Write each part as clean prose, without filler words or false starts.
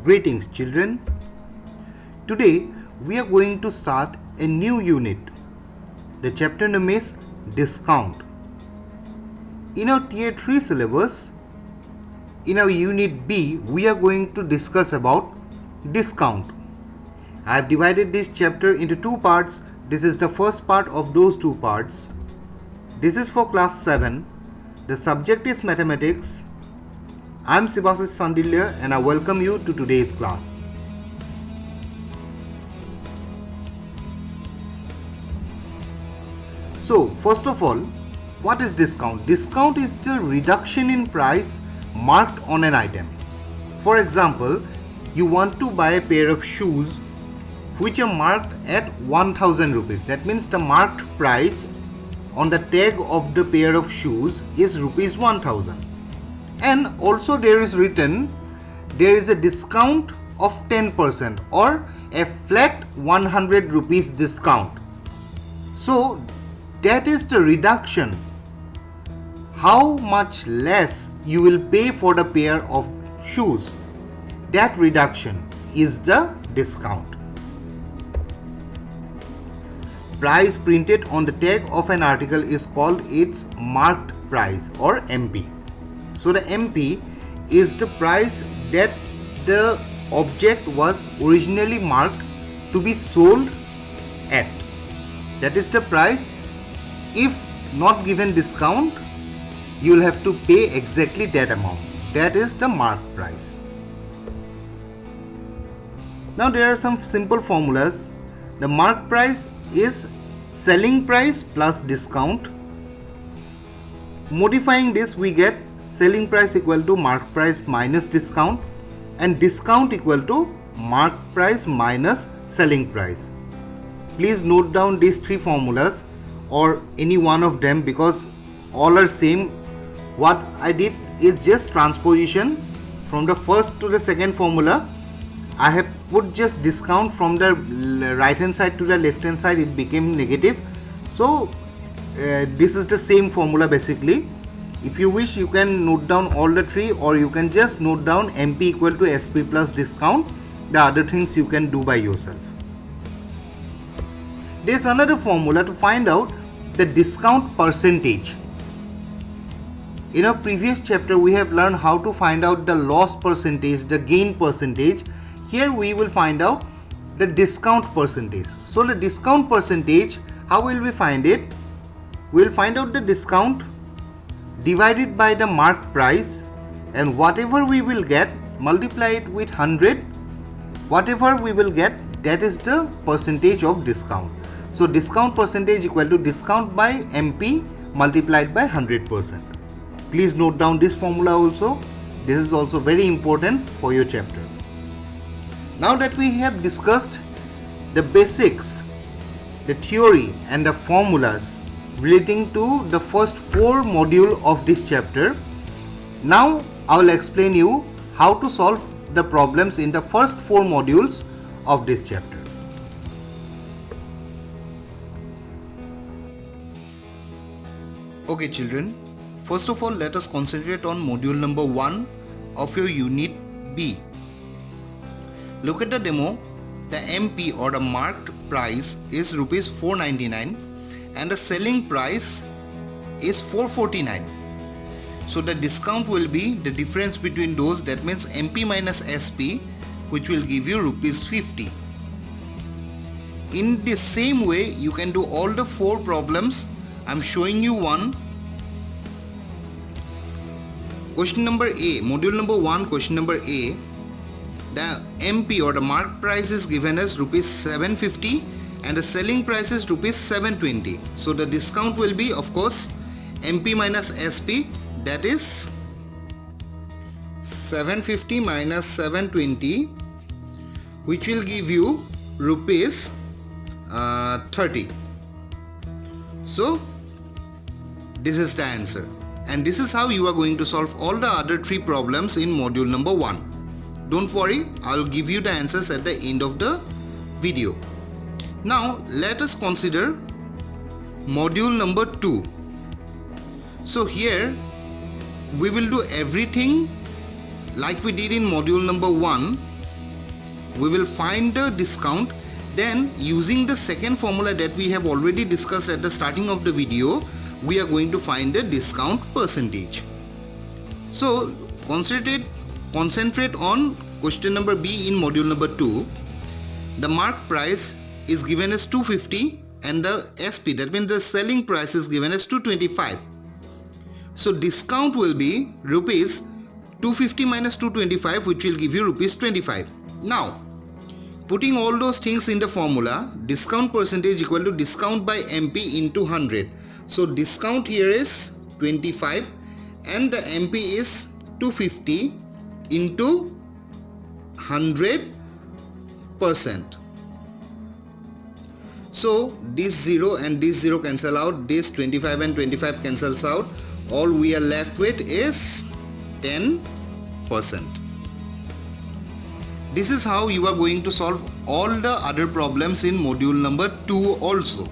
Greetings children. Today we are going to start a new unit. The chapter name is Discount. In our Tier 3 syllabus, in our unit B, we are going to discuss about discount. I have divided this chapter into two parts. This is the first part of those two parts. This is for class 7. The subject is mathematics. I am Sivasis Sandilya and I welcome you to today's class. So, first of all, what is discount? Discount is the reduction in price marked on an item. For example, you want to buy a pair of shoes which are marked at 1000 rupees. That means the marked price on the tag of the pair of shoes is rupees 1000. And also there is written there is a discount of 10% or a flat 100 rupees discount. So that is the reduction. How much less you will pay for the pair of shoes. That reduction is the discount. Price printed on the tag of an article is called its marked price or MP. So the MP is the price that the object was originally marked to be sold at. That is the price. If not given discount, you will have to pay exactly that amount. That is the marked price. Now there are some simple formulas. The marked price is selling price plus discount. Modifying this, we get selling price equal to marked price minus discount and discount equal to marked price minus selling price. Please note down these three formulas or any one of them because all are same. What I did is just transposition from the first to the second formula. I have put just discount from the right hand side to the left hand side, it became negative. So this is the same formula basically. If you wish, you can note down all the three or you can just note down MP equal to SP plus discount. The other things you can do by yourself. There is another formula to find out the discount percentage. In our previous chapter, we have learned how to find out the loss percentage, the gain percentage. Here we will find out the discount percentage. So the discount percentage, how will we find it? We will find out the discount divided by the marked price and whatever we will get, multiply it with 100. Whatever we will get, that is the percentage of discount. So discount percentage equal to discount by MP multiplied by 100%. Please note down this formula also. This is also very important for your chapter. Now that we have discussed the basics, the theory and the formulas relating to the first 4 modules of this chapter, now I will explain you how to solve the problems in the first 4 modules of this chapter. Okay children, first of all let us concentrate on module number 1 of your unit B. Look at the demo. The MP or the marked price is rupees 499 and the selling price is 449. So the discount will be the difference between those, that means MP minus SP, which will give you rupees 50. In the same way you can do all the 4 problems. I am showing you one. Question number A, module number 1, question number A. The MP or the marked price is given as rupees 750 and the selling price is rupees 720. So the discount will be of course MP minus SP, that is 750 minus 720, which will give you rupees 30. So this is the answer and this is how you are going to solve all the other 3 problems in module number 1. Don't worry, I will give you the answers at the end of the video. Now let us consider module number 2. So here we will do everything like we did in module number 1, we will find the discount. Then using the second formula that we have already discussed at the starting of the video, we are going to find the discount percentage. So concentrate on question number B in module number 2. The mark price is given as 250 and the SP, that means the selling price, is given as 225. So discount will be rupees 250 minus 225, which will give you rupees 25. Now putting all those things in the formula, discount percentage equal to discount by MP into 100. So discount here is 25 and the MP is 250 into 100%. So this 0 and this 0 cancel out, this 25 and 25 cancels out. All we are left with is 10%. This is how you are going to solve all the other problems in module number 2 also.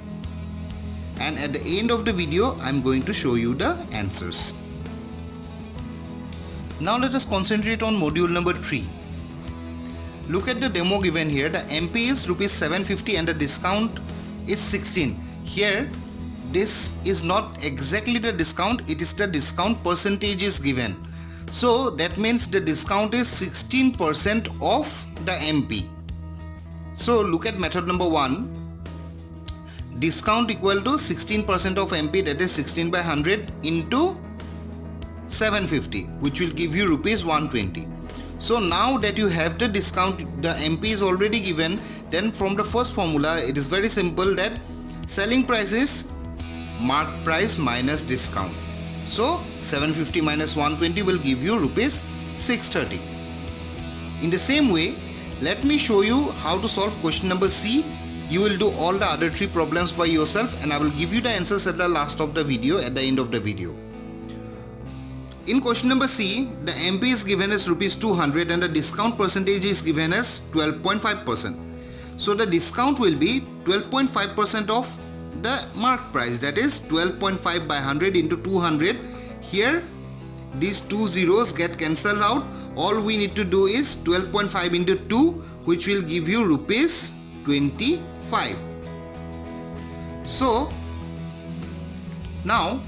And at the end of the video, I am going to show you the answers. Now let us concentrate on module number 3. Look at the demo given here. The MP is rupees 750 and the discount is 16. Here this is not exactly the discount, it is the discount percentage is given. So that means the discount is 16% of the MP. So look at method number 1. Discount equal to 16% of MP, that is 16 by 100 into 750, which will give you rupees 120. So now that you have the discount, the MP is already given, then from the first formula it is very simple that selling price is mark price minus discount. So 750 minus 120 will give you rupees 630. In the same way, let me show you how to solve question number C. You will do all the other 3 problems by yourself and I will give you the answers at the last of the video, at the end of the video. In question number C, the MP is given as rupees 200 and the discount percentage is given as 12.5%. So the discount will be 12.5% of the mark price, that is 12.5 by 100 into 200. Here these 2 zeros get cancelled out. All we need to do is 12.5 into 2, which will give you rupees 25. So now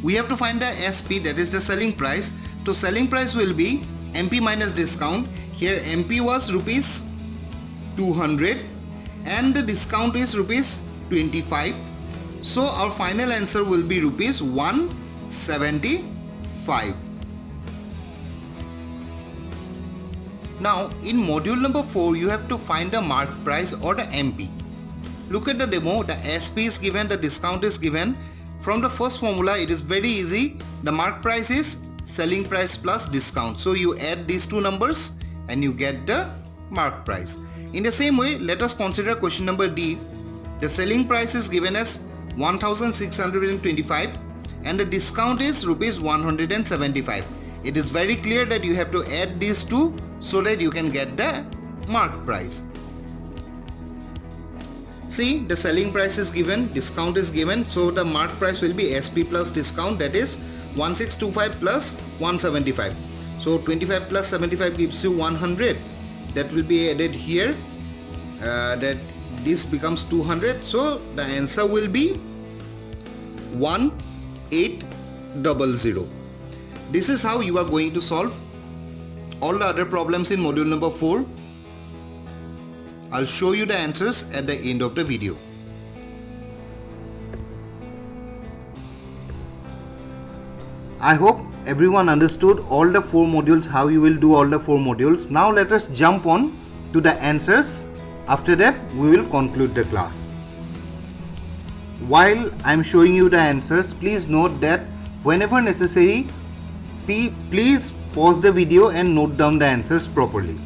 we have to find the SP, that is the selling price. So selling price will be MP minus discount. Here MP was rupees 200 and the discount is rupees 25. So our final answer will be rupees 175. Now in module number 4, you have to find the mark price or the MP. Look at the demo. The SP is given, the discount is given. From the first formula, it is very easy. The mark price is selling price plus discount. So you add these 2 numbers and you get the mark price. In the same way, let us consider question number D. The selling price is given as 1625 and the discount is rupees 175. It is very clear that you have to add these 2 so that you can get the mark price. See, the selling price is given, discount is given, so the mark price will be SP plus discount, that is 1625 plus 175. So 25 plus 75 gives you 100. That will be added here, that this becomes 200. So the answer will be 1800. This is how you are going to solve all the other problems in module number 4. I'll show you the answers at the end of the video. I hope everyone understood all the 4 modules, how you will do all the 4 modules. Now let us jump on to the answers. After that, we will conclude the class. While I am showing you the answers, please note that whenever necessary, please pause the video and note down the answers properly.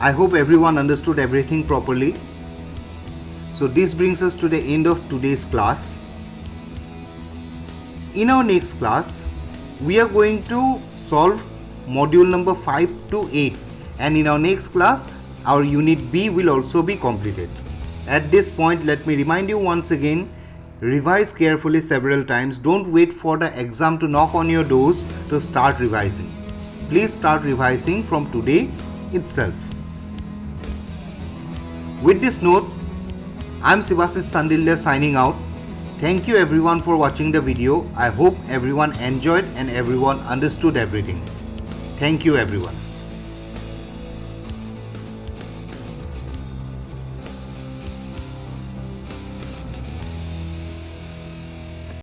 I hope everyone understood everything properly. So this brings us to the end of today's class. In our next class, we are going to solve module number 5 to 8, and in our next class, our unit B will also be completed. At this point, let me remind you once again, revise carefully several times. Don't wait for the exam to knock on your doors to start revising. Please start revising from today itself. With this note, I am Sivashish Sandilya signing out. Thank you everyone for watching the video. I hope everyone enjoyed and everyone understood everything. Thank you everyone.